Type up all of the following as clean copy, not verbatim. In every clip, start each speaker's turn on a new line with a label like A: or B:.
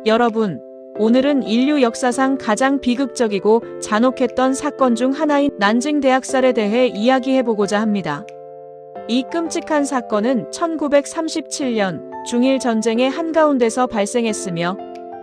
A: 여러분, 오늘은 인류 역사상 가장 비극적이고 잔혹했던 사건 중 하나인 난징 대학살에 대해 이야기해보고자 합니다. 이 끔찍한 사건은 1937년 중일 전쟁의 한가운데서 발생했으며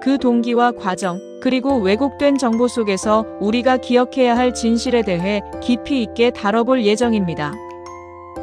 A: 그 동기와 과정, 그리고 왜곡된 정보 속에서 우리가 기억해야 할 진실에 대해 깊이 있게 다뤄볼 예정입니다.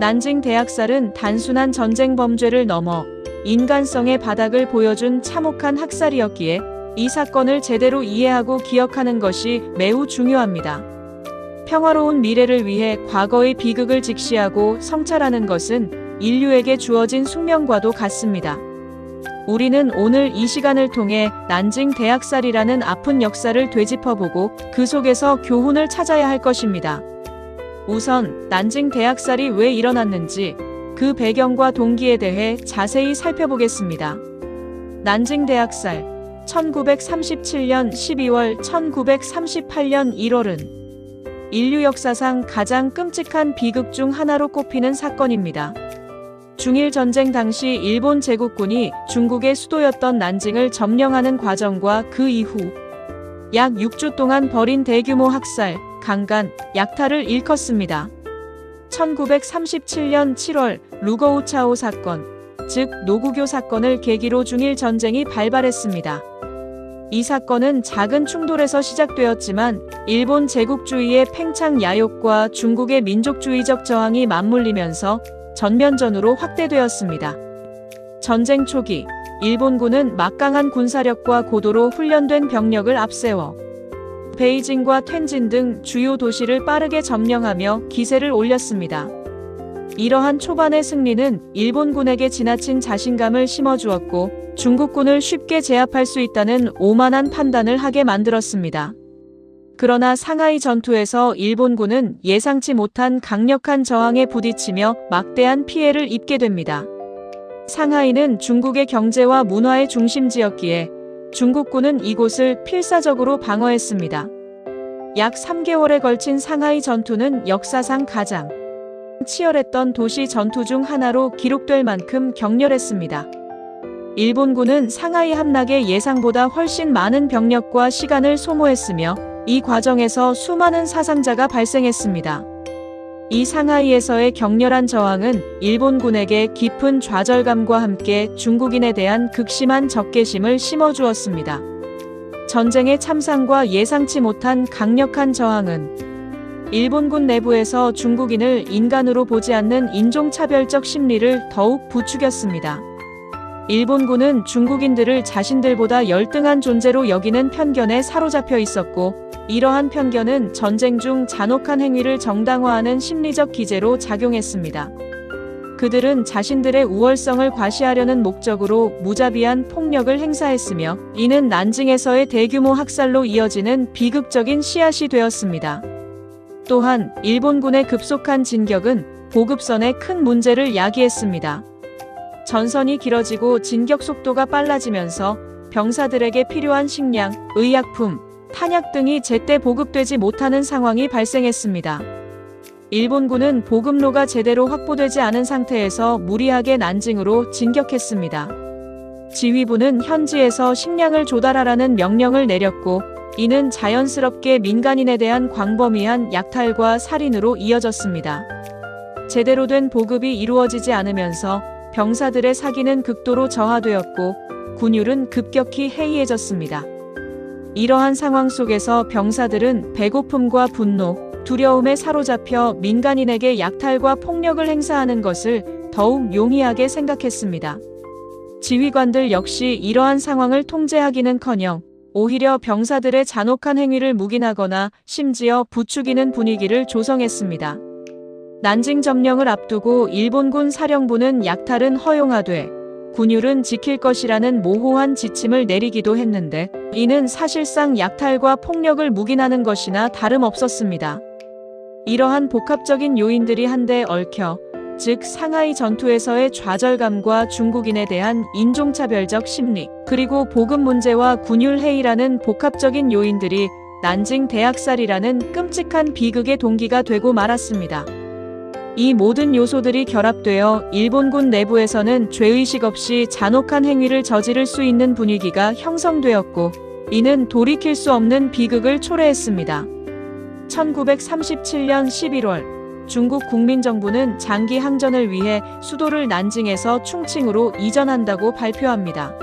A: 난징 대학살은 단순한 전쟁 범죄를 넘어 인간성의 바닥을 보여준 참혹한 학살이었기에 이 사건을 제대로 이해하고 기억하는 것이 매우 중요합니다. 평화로운 미래를 위해 과거의 비극을 직시하고 성찰하는 것은 인류에게 주어진 숙명과도 같습니다. 우리는 오늘 이 시간을 통해 난징 대학살이라는 아픈 역사를 되짚어보고 그 속에서 교훈을 찾아야 할 것입니다. 우선 난징 대학살이 왜 일어났는지 그 배경과 동기에 대해 자세히 살펴보겠습니다. 난징 대학살 1937년 12월 1938년 1월은 인류 역사상 가장 끔찍한 비극 중 하나로 꼽히는 사건입니다. 중일 전쟁 당시 일본 제국군이 중국의 수도였던 난징을 점령하는 과정과 그 이후 약 6주 동안 벌인 대규모 학살, 강간, 약탈을 일컫습니다. 1937년 7월 루거우차오 사건, 즉 노구교 사건을 계기로 중일 전쟁이 발발했습니다. 이 사건은 작은 충돌에서 시작되었지만 일본 제국주의의 팽창 야욕과 중국의 민족주의적 저항이 맞물리면서 전면전으로 확대되었습니다. 전쟁 초기, 일본군은 막강한 군사력과 고도로 훈련된 병력을 앞세워 베이징과 텐진 등 주요 도시를 빠르게 점령하며 기세를 올렸습니다. 이러한 초반의 승리는 일본군에게 지나친 자신감을 심어주었고 중국군을 쉽게 제압할 수 있다는 오만한 판단을 하게 만들었습니다. 그러나 상하이 전투에서 일본군은 예상치 못한 강력한 저항에 부딪히며 막대한 피해를 입게 됩니다. 상하이는 중국의 경제와 문화의 중심지였기에 중국군은 이곳을 필사적으로 방어했습니다. 약 3개월에 걸친 상하이 전투는 역사상 가장 치열했던 도시 전투 중 하나로 기록될 만큼 격렬했습니다. 일본군은 상하이 함락에 예상보다 훨씬 많은 병력과 시간을 소모했으며 이 과정에서 수많은 사상자가 발생했습니다. 이 상하이에서의 격렬한 저항은 일본군에게 깊은 좌절감과 함께 중국인에 대한 극심한 적개심을 심어주었습니다. 전쟁의 참상과 예상치 못한 강력한 저항은 일본군 내부에서 중국인을 인간으로 보지 않는 인종차별적 심리를 더욱 부추겼습니다. 일본군은 중국인들을 자신들보다 열등한 존재로 여기는 편견에 사로잡혀 있었고, 이러한 편견은 전쟁 중 잔혹한 행위를 정당화하는 심리적 기제로 작용했습니다. 그들은 자신들의 우월성을 과시하려는 목적으로 무자비한 폭력을 행사했으며, 이는 난징에서의 대규모 학살로 이어지는 비극적인 씨앗이 되었습니다. 또한 일본군의 급속한 진격은 보급선에 큰 문제를 야기했습니다. 전선이 길어지고 진격 속도가 빨라지면서 병사들에게 필요한 식량, 의약품, 탄약 등이 제때 보급되지 못하는 상황이 발생했습니다. 일본군은 보급로가 제대로 확보되지 않은 상태에서 무리하게 난징으로 진격했습니다. 지휘부는 현지에서 식량을 조달하라는 명령을 내렸고, 이는 자연스럽게 민간인에 대한 광범위한 약탈과 살인으로 이어졌습니다. 제대로 된 보급이 이루어지지 않으면서 병사들의 사기는 극도로 저하되었고 군율은 급격히 해이해졌습니다. 이러한 상황 속에서 병사들은 배고픔과 분노, 두려움에 사로잡혀 민간인에게 약탈과 폭력을 행사하는 것을 더욱 용이하게 생각했습니다. 지휘관들 역시 이러한 상황을 통제하기는커녕 오히려 병사들의 잔혹한 행위를 묵인하거나 심지어 부추기는 분위기를 조성했습니다. 난징 점령을 앞두고 일본군 사령부는 약탈은 허용하되 군율은 지킬 것이라는 모호한 지침을 내리기도 했는데, 이는 사실상 약탈과 폭력을 묵인하는 것이나 다름없었습니다. 이러한 복합적인 요인들이 한데 얽혀, 즉 상하이 전투에서의 좌절감과 중국인에 대한 인종차별적 심리, 그리고 보급 문제와 군율 해이라는 복합적인 요인들이 난징 대학살이라는 끔찍한 비극의 동기가 되고 말았습니다. 이 모든 요소들이 결합되어 일본군 내부에서는 죄의식 없이 잔혹한 행위를 저지를 수 있는 분위기가 형성되었고, 이는 돌이킬 수 없는 비극을 초래했습니다. 1937년 11월, 중국 국민정부는 장기 항전을 위해 수도를 난징에서 충칭으로 이전한다고 발표합니다.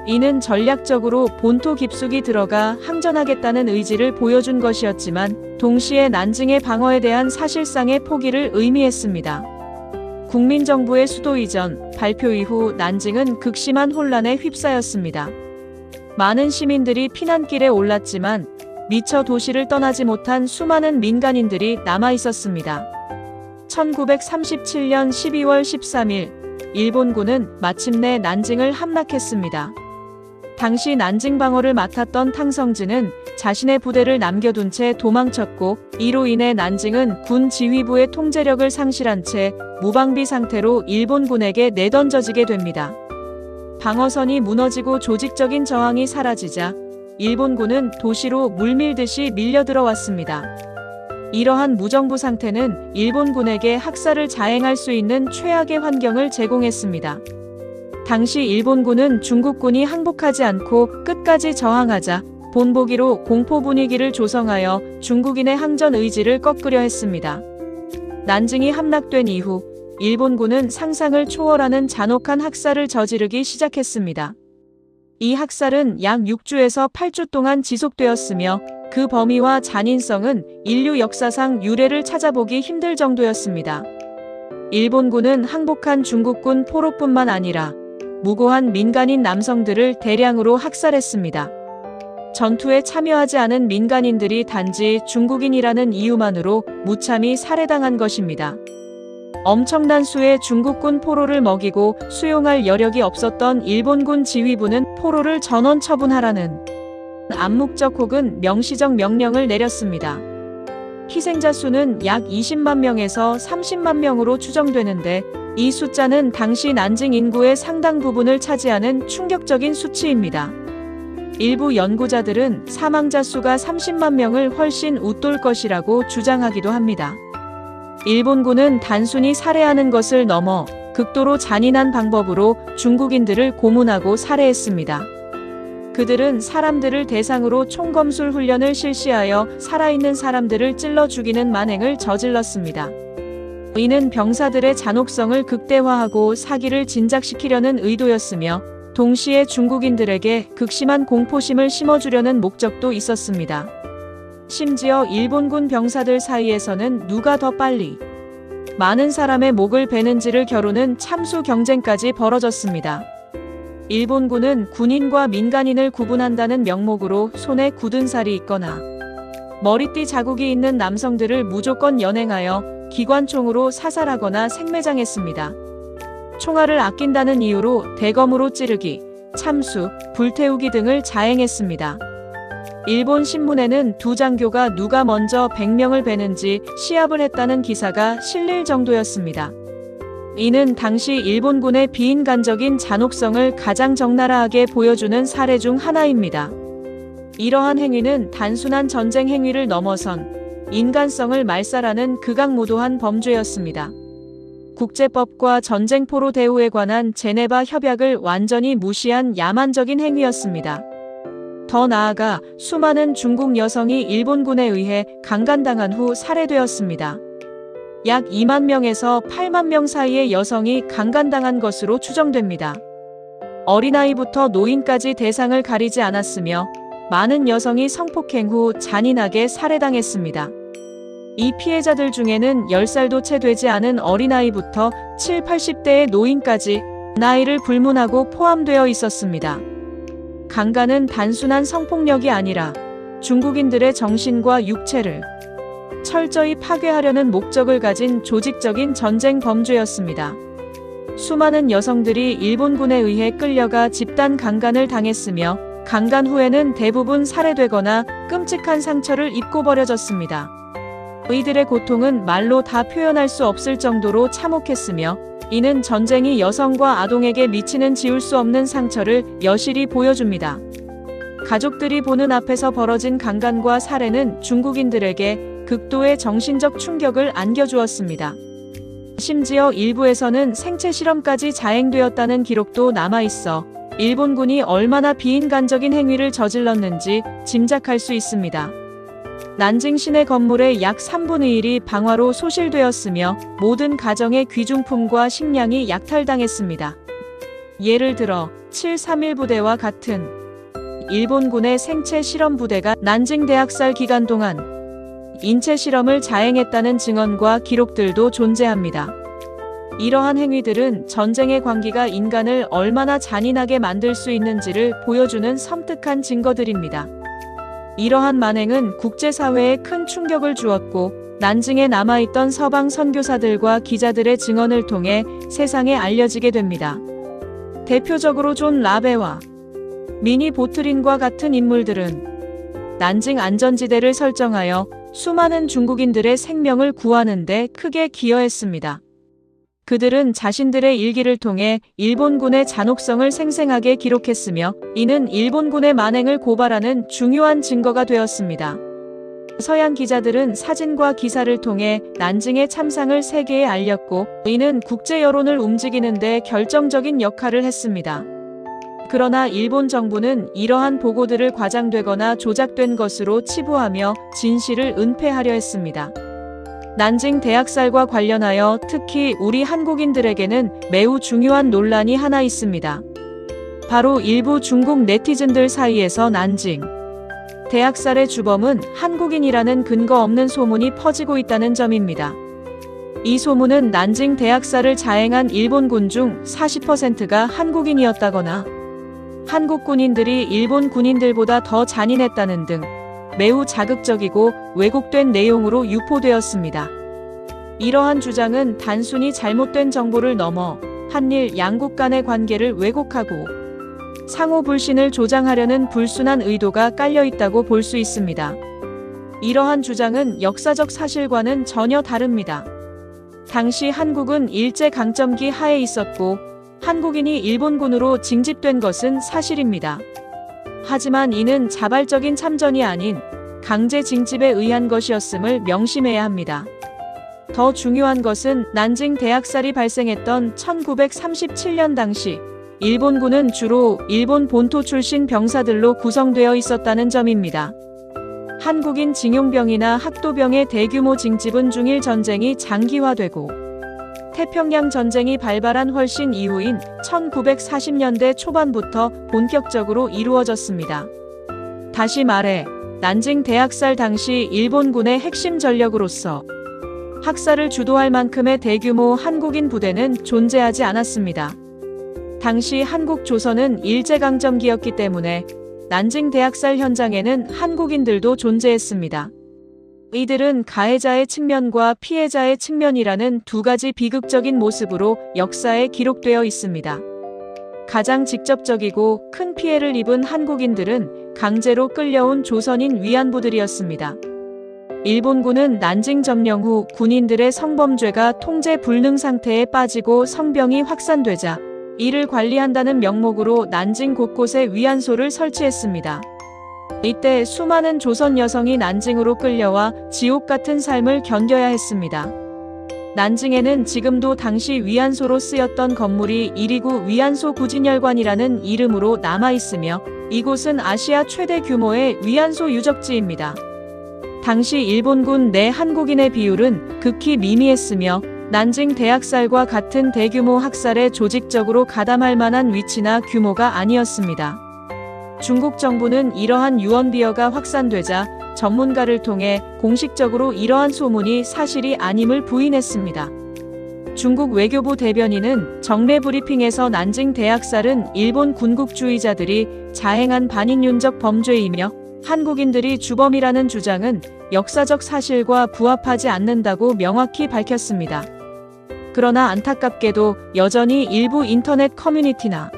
A: 이는 전략적으로 본토 깊숙이 들어가 항전하겠다는 의지를 보여준 것이었지만 동시에 난징의 방어에 대한 사실상의 포기를 의미했습니다. 국민정부의 수도 이전 발표 이후 난징은 극심한 혼란에 휩싸였습니다. 많은 시민들이 피난길에 올랐지만 미처 도시를 떠나지 못한 수많은 민간인들이 남아 있었습니다. 1937년 12월 13일, 일본군은 마침내 난징을 함락했습니다. 당시 난징 방어를 맡았던 탕성진은 자신의 부대를 남겨둔 채 도망쳤고, 이로 인해 난징은 군 지휘부의 통제력을 상실한 채 무방비 상태로 일본군에게 내던져지게 됩니다. 방어선이 무너지고 조직적인 저항이 사라지자 일본군은 도시로 물밀듯이 밀려들어왔습니다. 이러한 무정부 상태는 일본군에게 학살을 자행할 수 있는 최악의 환경을 제공했습니다. 당시 일본군은 중국군이 항복하지 않고 끝까지 저항하자 본보기로 공포 분위기를 조성하여 중국인의 항전 의지를 꺾으려 했습니다. 난징이 함락된 이후 일본군은 상상을 초월하는 잔혹한 학살을 저지르기 시작했습니다. 이 학살은 약 6주에서 8주 동안 지속되었으며 그 범위와 잔인성은 인류 역사상 유례를 찾아보기 힘들 정도였습니다. 일본군은 항복한 중국군 포로뿐만 아니라 무고한 민간인 남성들을 대량으로 학살했습니다. 전투에 참여하지 않은 민간인들이 단지 중국인이라는 이유만으로 무참히 살해당한 것입니다. 엄청난 수의 중국군 포로를 먹이고 수용할 여력이 없었던 일본군 지휘부는 포로를 전원 처분하라는 암묵적 혹은 명시적 명령을 내렸습니다. 희생자 수는 약 20만 명에서 30만 명으로 추정되는데, 이 숫자는 당시 난징 인구의 상당 부분을 차지하는 충격적인 수치입니다. 일부 연구자들은 사망자 수가 30만 명을 훨씬 웃돌 것이라고 주장하기도 합니다. 일본군은 단순히 살해하는 것을 넘어 극도로 잔인한 방법으로 중국인들을 고문하고 살해했습니다. 그들은 사람들을 대상으로 총검술 훈련을 실시하여 살아있는 사람들을 찔러 죽이는 만행을 저질렀습니다. 이는 병사들의 잔혹성을 극대화하고 사기를 진작시키려는 의도였으며, 동시에 중국인들에게 극심한 공포심을 심어주려는 목적도 있었습니다. 심지어 일본군 병사들 사이에서는 누가 더 빨리 많은 사람의 목을 베는지를 겨루는 참수 경쟁까지 벌어졌습니다. 일본군은 군인과 민간인을 구분한다는 명목으로 손에 굳은 살이 있거나 머리띠 자국이 있는 남성들을 무조건 연행하여 기관총으로 사살하거나 생매장했습니다. 총알을 아낀다는 이유로 대검으로 찌르기, 참수, 불태우기 등을 자행했습니다. 일본 신문에는 두 장교가 누가 먼저 100명을 베는지 시합을 했다는 기사가 실릴 정도였습니다. 이는 당시 일본군의 비인간적인 잔혹성을 가장 적나라하게 보여주는 사례 중 하나입니다. 이러한 행위는 단순한 전쟁 행위를 넘어선 인간성을 말살하는 극악무도한 범죄였습니다. 국제법과 전쟁 포로 대우에 관한 제네바 협약을 완전히 무시한 야만적인 행위였습니다. 더 나아가 수많은 중국 여성이 일본군에 의해 강간당한 후 살해되었습니다. 약 2만 명에서 8만 명 사이의 여성이 강간당한 것으로 추정됩니다. 어린아이부터 노인까지 대상을 가리지 않았으며 많은 여성이 성폭행 후 잔인하게 살해당했습니다. 이 피해자들 중에는 10살도 채 되지 않은 어린아이부터 7, 80대의 노인까지 나이를 불문하고 포함되어 있었습니다. 강간은 단순한 성폭력이 아니라 중국인들의 정신과 육체를 철저히 파괴하려는 목적을 가진 조직적인 전쟁 범죄였습니다. 수많은 여성들이 일본군에 의해 끌려가 집단 강간을 당했으며, 강간 후에는 대부분 살해되거나 끔찍한 상처를 입고 버려졌습니다. 이들의 고통은 말로 다 표현할 수 없을 정도로 참혹했으며, 이는 전쟁이 여성과 아동에게 미치는 지울 수 없는 상처를 여실히 보여줍니다. 가족들이 보는 앞에서 벌어진 강간과 살해는 중국인들에게 극도의 정신적 충격을 안겨주었습니다. 심지어 일부에서는 생체 실험까지 자행되었다는 기록도 남아있어 일본군이 얼마나 비인간적인 행위를 저질렀는지 짐작할 수 있습니다. 난징 시내 건물의 약 3분의 1이 방화로 소실되었으며 모든 가정의 귀중품과 식량이 약탈당했습니다. 예를 들어 731 부대와 같은 일본군의 생체 실험 부대가 난징 대학살 기간 동안 인체 실험을 자행했다는 증언과 기록들도 존재합니다. 이러한 행위들은 전쟁의 광기가 인간을 얼마나 잔인하게 만들 수 있는지를 보여주는 섬뜩한 증거들입니다. 이러한 만행은 국제사회에 큰 충격을 주었고 난징에 남아있던 서방 선교사들과 기자들의 증언을 통해 세상에 알려지게 됩니다. 대표적으로 존 라베와 미니 보트린과 같은 인물들은 난징 안전지대를 설정하여 수많은 중국인들의 생명을 구하는 데 크게 기여했습니다. 그들은 자신들의 일기를 통해 일본군의 잔혹성을 생생하게 기록했으며 이는 일본군의 만행을 고발하는 중요한 증거가 되었습니다. 서양 기자들은 사진과 기사를 통해 난징의 참상을 세계에 알렸고 이는 국제 여론을 움직이는 데 결정적인 역할을 했습니다. 그러나 일본 정부는 이러한 보고들을 과장되거나 조작된 것으로 치부하며 진실을 은폐하려 했습니다. 난징 대학살과 관련하여 특히 우리 한국인들에게는 매우 중요한 논란이 하나 있습니다. 바로 일부 중국 네티즌들 사이에서 난징 대학살의 주범은 한국인이라는 근거 없는 소문이 퍼지고 있다는 점입니다. 이 소문은 난징 대학살을 자행한 일본군 중 40%가 한국인이었다거나 한국 군인들이 일본 군인들보다 더 잔인했다는 등 매우 자극적이고 왜곡된 내용으로 유포되었습니다. 이러한 주장은 단순히 잘못된 정보를 넘어 한일 양국 간의 관계를 왜곡하고 상호 불신을 조장하려는 불순한 의도가 깔려 있다고 볼 수 있습니다. 이러한 주장은 역사적 사실과는 전혀 다릅니다. 당시 한국은 일제강점기 하에 있었고 한국인이 일본군으로 징집된 것은 사실입니다. 하지만 이는 자발적인 참전이 아닌 강제 징집에 의한 것이었음을 명심해야 합니다. 더 중요한 것은 난징 대학살이 발생했던 1937년 당시 일본군은 주로 일본 본토 출신 병사들로 구성되어 있었다는 점입니다. 한국인 징용병이나 학도병의 대규모 징집은 중일 전쟁이 장기화되고 태평양 전쟁이 발발한 훨씬 이후인 1940년대 초반부터 본격적으로 이루어졌습니다. 다시 말해 난징 대학살 당시 일본군의 핵심 전력으로서 학살을 주도할 만큼의 대규모 한국인 부대는 존재하지 않았습니다. 당시 한국 조선은 일제강점기였기 때문에 난징 대학살 현장에는 한국인들도 존재했습니다. 이들은 가해자의 측면과 피해자의 측면이라는 두 가지 비극적인 모습으로 역사에 기록되어 있습니다. 가장 직접적이고 큰 피해를 입은 한국인들은 강제로 끌려온 조선인 위안부들이었습니다. 일본군은 난징 점령 후 군인들의 성범죄가 통제 불능 상태에 빠지고 성병이 확산되자 이를 관리한다는 명목으로 난징 곳곳에 위안소를 설치했습니다. 이때 수많은 조선 여성이 난징으로 끌려와 지옥 같은 삶을 견뎌야 했습니다. 난징에는 지금도 당시 위안소로 쓰였던 건물이 129 위안소 구진열관이라는 이름으로 남아있으며 이곳은 아시아 최대 규모의 위안소 유적지입니다. 당시 일본군 내 한국인의 비율은 극히 미미했으며 난징 대학살과 같은 대규모 학살에 조직적으로 가담할 만한 위치나 규모가 아니었습니다. 중국 정부는 이러한 유언비어가 확산되자 전문가를 통해 공식적으로 이러한 소문이 사실이 아님을 부인했습니다. 중국 외교부 대변인은 정례 브리핑에서 난징 대학살은 일본 군국주의자들이 자행한 반인륜적 범죄이며 한국인들이 주범이라는 주장은 역사적 사실과 부합하지 않는다고 명확히 밝혔습니다. 그러나 안타깝게도 여전히 일부 인터넷 커뮤니티나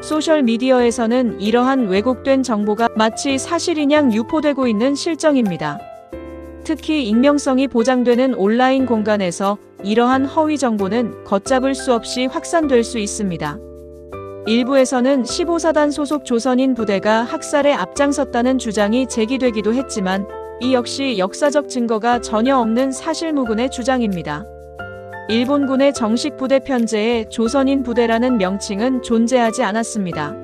A: 소셜미디어에서는 이러한 왜곡된 정보가 마치 사실인양 유포되고 있는 실정입니다. 특히 익명성이 보장되는 온라인 공간에서 이러한 허위 정보는 걷잡을 수 없이 확산될 수 있습니다. 일부에서는 15사단 소속 조선인 부대가 학살에 앞장섰다는 주장이 제기되기도 했지만 이 역시 역사적 증거가 전혀 없는 사실무근의 주장입니다. 일본군의 정식 부대 편제에 조선인 부대라는 명칭은 존재하지 않았습니다.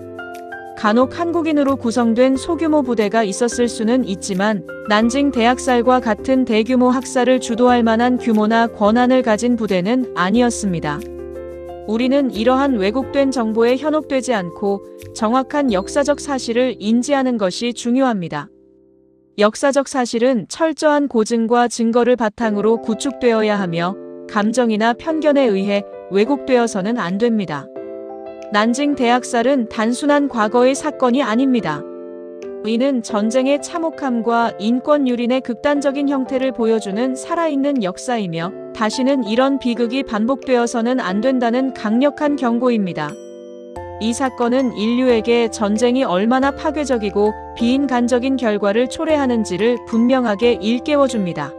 A: 간혹 한국인으로 구성된 소규모 부대가 있었을 수는 있지만 난징 대학살과 같은 대규모 학살을 주도할 만한 규모나 권한을 가진 부대는 아니었습니다. 우리는 이러한 왜곡된 정보에 현혹되지 않고 정확한 역사적 사실을 인지하는 것이 중요합니다. 역사적 사실은 철저한 고증과 증거를 바탕으로 구축되어야 하며 감정이나 편견에 의해 왜곡되어서는 안 됩니다. 난징 대학살은 단순한 과거의 사건이 아닙니다. 이는 전쟁의 참혹함과 인권 유린의 극단적인 형태를 보여주는 살아있는 역사이며 다시는 이런 비극이 반복되어서는 안 된다는 강력한 경고입니다. 이 사건은 인류에게 전쟁이 얼마나 파괴적이고 비인간적인 결과를 초래하는지를 분명하게 일깨워줍니다.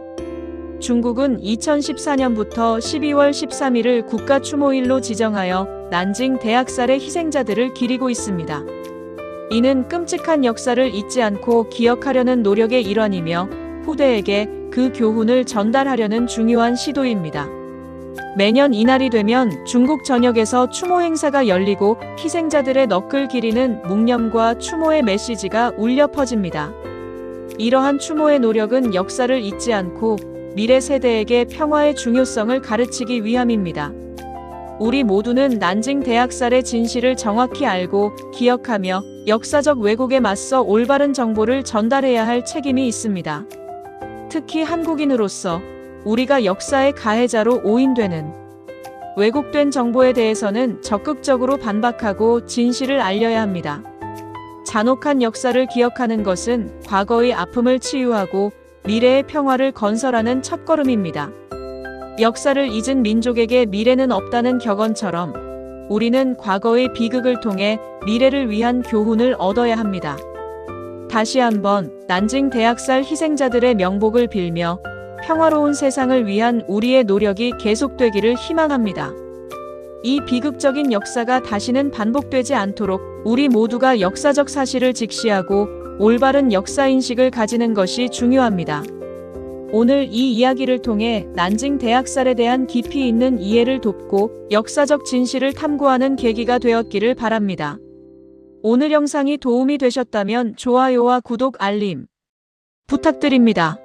A: 중국은 2014년부터 12월 13일을 국가추모일로 지정하여 난징 대학살의 희생자들을 기리고 있습니다. 이는 끔찍한 역사를 잊지 않고 기억하려는 노력의 일환이며 후대에게 그 교훈을 전달하려는 중요한 시도입니다. 매년 이날이 되면 중국 전역에서 추모 행사가 열리고 희생자들의 넋을 기리는 묵념과 추모의 메시지가 울려 퍼집니다. 이러한 추모의 노력은 역사를 잊지 않고 미래 세대에게 평화의 중요성을 가르치기 위함입니다. 우리 모두는 난징 대학살의 진실을 정확히 알고 기억하며 역사적 왜곡에 맞서 올바른 정보를 전달해야 할 책임이 있습니다. 특히 한국인으로서 우리가 역사의 가해자로 오인되는 왜곡된 정보에 대해서는 적극적으로 반박하고 진실을 알려야 합니다. 잔혹한 역사를 기억하는 것은 과거의 아픔을 치유하고 미래의 평화를 건설하는 첫걸음입니다. 역사를 잊은 민족에게 미래는 없다는 격언처럼 우리는 과거의 비극을 통해 미래를 위한 교훈을 얻어야 합니다. 다시 한번 난징 대학살 희생자들의 명복을 빌며 평화로운 세상을 위한 우리의 노력이 계속되기를 희망합니다. 이 비극적인 역사가 다시는 반복되지 않도록 우리 모두가 역사적 사실을 직시하고 올바른 역사인식을 가지는 것이 중요합니다. 오늘 이 이야기를 통해 난징 대학살에 대한 깊이 있는 이해를 돕고 역사적 진실을 탐구하는 계기가 되었기를 바랍니다. 오늘 영상이 도움이 되셨다면 좋아요와 구독, 알림 부탁드립니다.